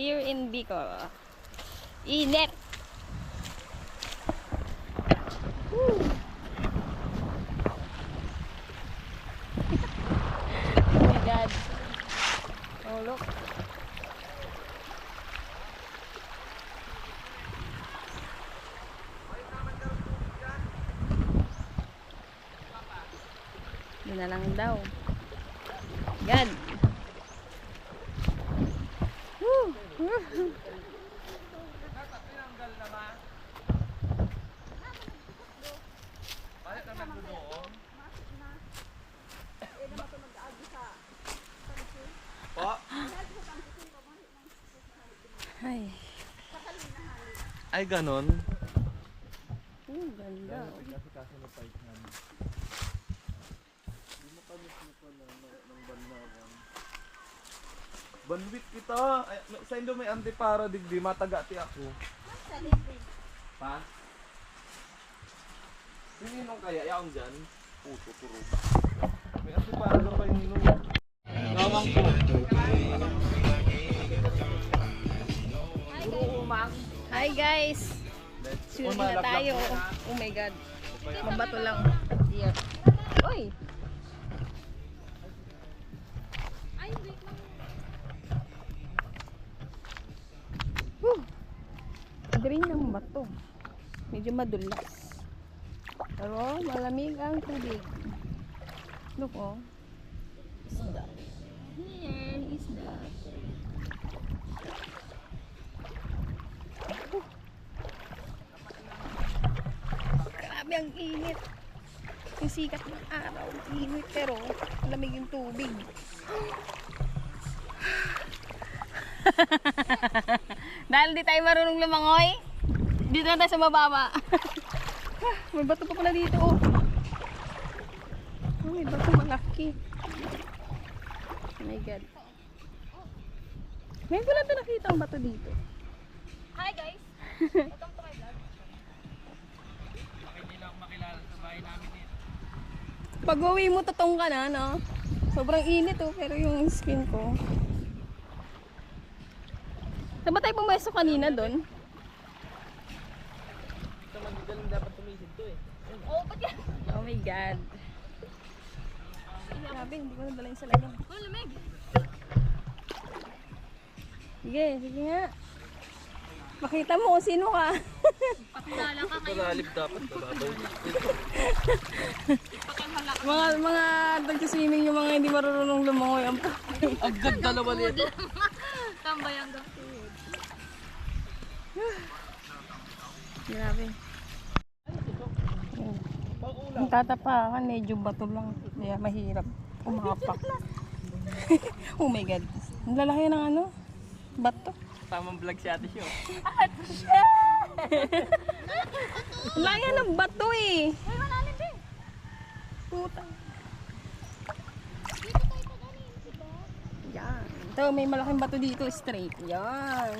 here in Bicol. Init! Woo! Oh my God. Oh look. Doon na lang daw. God. Woo! Ay. Ay, ganon. Ganda. Banwit kita. Ay, sa Indo may antipara digdi. Matagati ako. Pa? Sininong kaya? Yaon dyan? Puto, turo. May antipara lang kayo nino. Nawang ko. Hi guys! Swimming na tayo. Oh my God. Mabato lang. Here. Uy! Woo! Green ng bato. Medyo madulas. Pero malamig ang tubig. Look oh. Isda. Here, isda. Grabe ang init. Yung sikat ng araw, init pero malamig yung tubig. Dahil di tayo marunong lumangoy, dito na tayo sa mababa. May bato pa pala dito oh. Oh, may bato malaki. Oh my God. Ngayon ko lang ito nakita ang bato dito. Hi guys! Welcome to my vlog. Bakit nila ako makilala sa bahay namin dito? Pag uwi mo, tatong ka na, no? Sobrang init oh, pero yung skin ko. Saan ba tayo pumesto kanina doon? Ito magigaling dapat tumisid to eh. Oh, ba't yan? Oh my God. Grabe, hindi ko nadala yung salamin. Oh, lamig! Sige, sige nga. Makita mo kung sino ka. Pakilala ka ngayon. Pagalib dapat. Babaw. mga nag-swimming yung mga hindi marunong lumangoy. Ang ganda naman ito. Tambay ang gapid. Grabe. Ang tatapakan, medyo bato lang. Kaya mahirap. Umapak. Oh my God. Ang lalaki ng ano? Bato. Tamang vlog si Ate Syo. Ang laki ng bato eh. Ay, malalim din. Puta. Dito tayo pag-anin, diba? Yan. Ito, may malaking bato dito straight. Yan.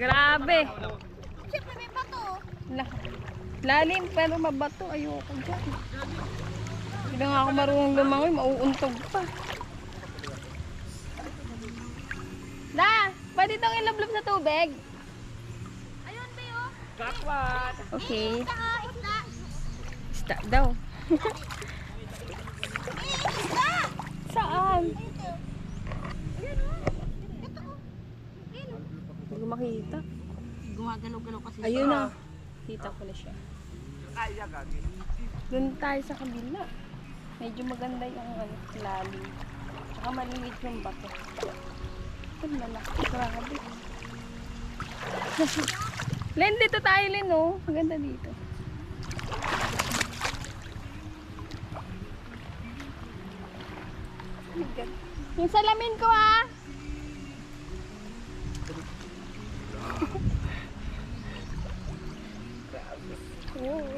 Grabe. Siyempre may bato. Lalim pero mabato. Ayoko dyan. Hindi nga ako marunong lumangoy. Mauuntog pa. Da! Pwede itong ilablob sa tubig? Ayun, Beo. Kakwat! Okay. Isda, isda. Isda daw. Isda! Saan? Ayun, oh. Ito, oh. Ayun, oh. Hindi ko makita. Gumagalaw-galaw kasi. Ayun na. Kita ko na siya. Doon tayo sa kabila. Medyo maganda yung ano, lalim. Tsaka maliit yung bato. Ito malaki. Grabe. Len, dito tayo, Len, oh. Maganda dito. Yung salamin ko, ah. Oh.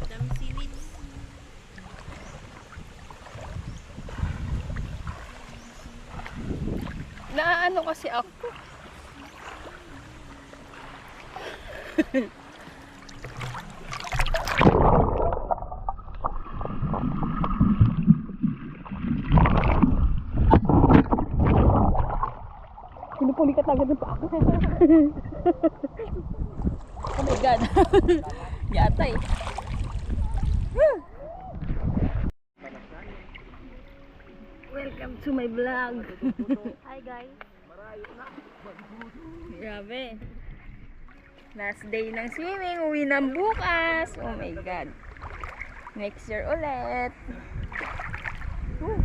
Dami seaweeds. Naano kasi ako. Pinupuli ka tagad ng paa. Oh my God. Yata eh. Welcome to my vlog. Hi guys. Grabe. Last day ng swimming. Uwi ng bukas. Oh my God. Next year ulit. Woo.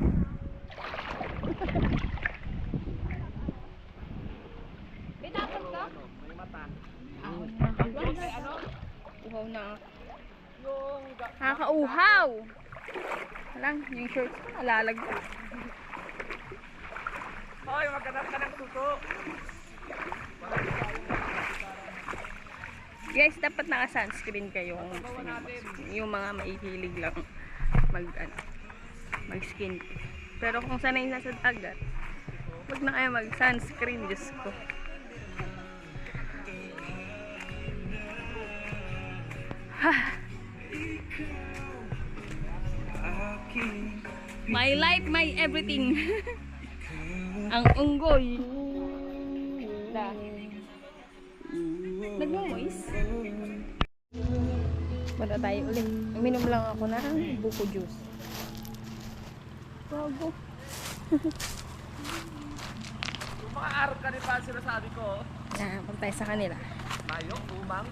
Pinapon ka? Uhaw na. Nakakauhaw. Lang, yung shorts ko nalalag. Hoy, magkanap ka ng tuto. Guys, dapat naka-sunscreen kayo kung gusto nyo. Yung mga maihilig lang mag skin. Pero kung sanay na sa dagat, wag na kayo mag-sunscreen, Diyos ko. My life, my everything. Ang unggoy. Nag-moist. Bata tayo ulit. Uminom lang ako ng buko juice. Bago. Yung mga araw ka rin pa sinasabi ko. Punta tayo sa kanila. Mayo, umang.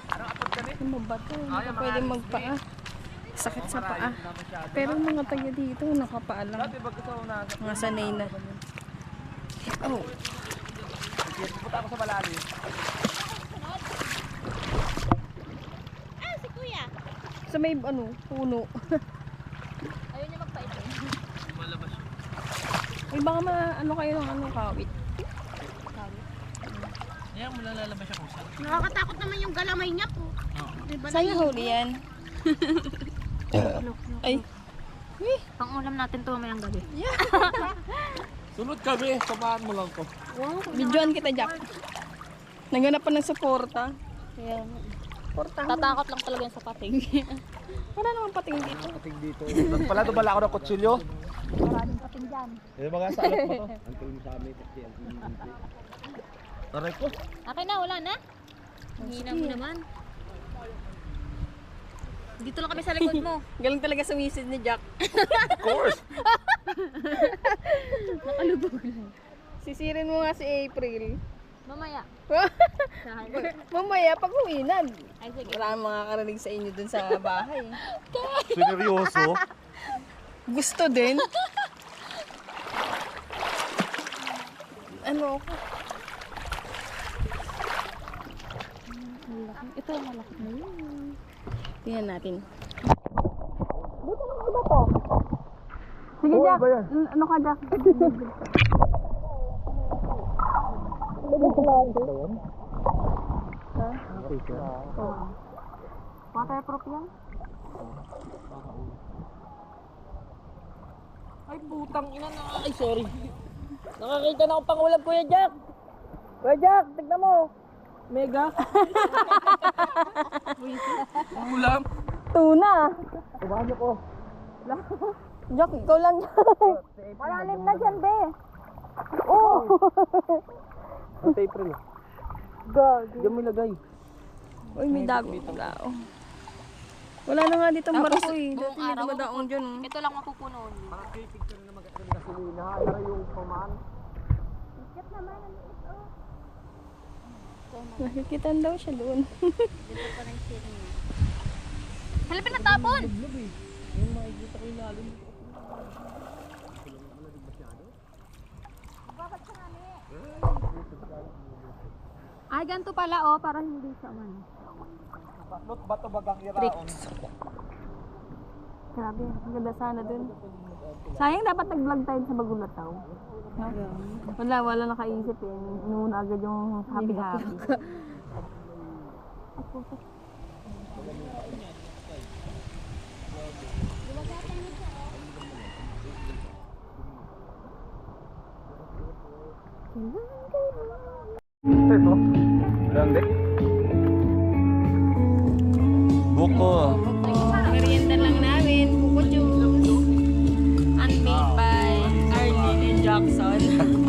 Anong apod ka rin? Ano ba ito? Hindi Ay, ka mga pwede alis magpaa. Sakit sa paa. Na masyado. Pero mga taga dito, nakapaa lang. Dati bago sa una. Mga sanay na. Oh. Pupunta ako sa malalim. Ah, si kuya. Sa may puno. Ayaw niya magpaitin. Malabas yun. Ay baka kayo ng kawit. Ngayon mo lang lalabas siya kung saan. Nakakatakot naman yung galamay niya po. Diba Saan nahuli yan? Ay. Pang-ulam natin to mamayang gabi. Sunod kami, samahan mo lang ko. Videoan kita, Jack. Naghanap pa ng suporta. Kaya, suporta. Tatakot lang talaga yan sa pating. Wala namang pating dito. Kating dito. Pala dumala ako ng kutsilyo. Maraming pating dyan. Yung mga salot mo to. Until mo sa amin kasi Taray ko. Okay na, wala na. Hina mo naman. Dito lang kami sa likod mo. Galing talaga sumisid ni Jack. Of course. Nakalubog lang. Sisirin mo nga si April. Mamaya. Mamaya, pag uwi na. Ay, sige. Wala kang makakarinig sa inyo dun sa bahay. Sineryoso. Gusto din. Ano ako? Ito ang malaki na yun. Tingnan natin. Dito na iba to. Sige, Jack. Ano ka, Jack? Waterproof yan? Ay, putang ina na. Ay, sorry. Nakakita na akong pangulam, Kuya Jack. Kuya Jack, tignan mo. Mega. Ulam. Tuna. Tumahan niyo ko. Jack, ikaw lang. Malalim na dyan, be. Oh. Ang April. Gag. Diyan mo ilagay. Uy, may dago. Wala na nga dito ang barko eh. Dati may dumadaong dyan. Oh. Ito lang mapupuno. Parang titig ka rin na magkakaroon ng gasolina. Nara yung pamaan. Ikat naman ang liit, oh. Nakikitan daw siya doon. Dito pa ng shit niya. Halipin na tapon! Yung makikita ko yung lalim. Ay, ganito pala, oh, para hindi siya man. Ba't bato bagang iraon? Tricks. Grabe, ang ganda sana dun. Sayang dapat nag-vlog tayo sa Bagulataw. No? Wala nakaisip eh. Inuuna agad yung happy-happy. Ito? Grande?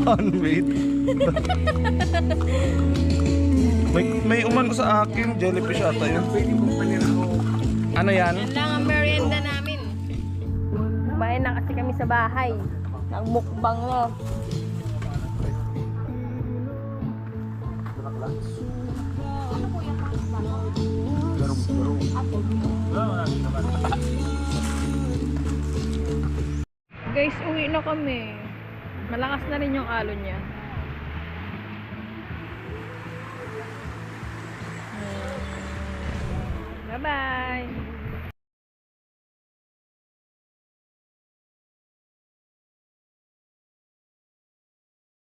Unbait. may umano sa akin, jellyfish ata yun. Ano yan? Yan lang ang merienda namin. Kumain na kasi kami sa bahay. Nagmukbang na. Guys, uwi na kami. Malakas na rin yung alon niya. Bye-bye!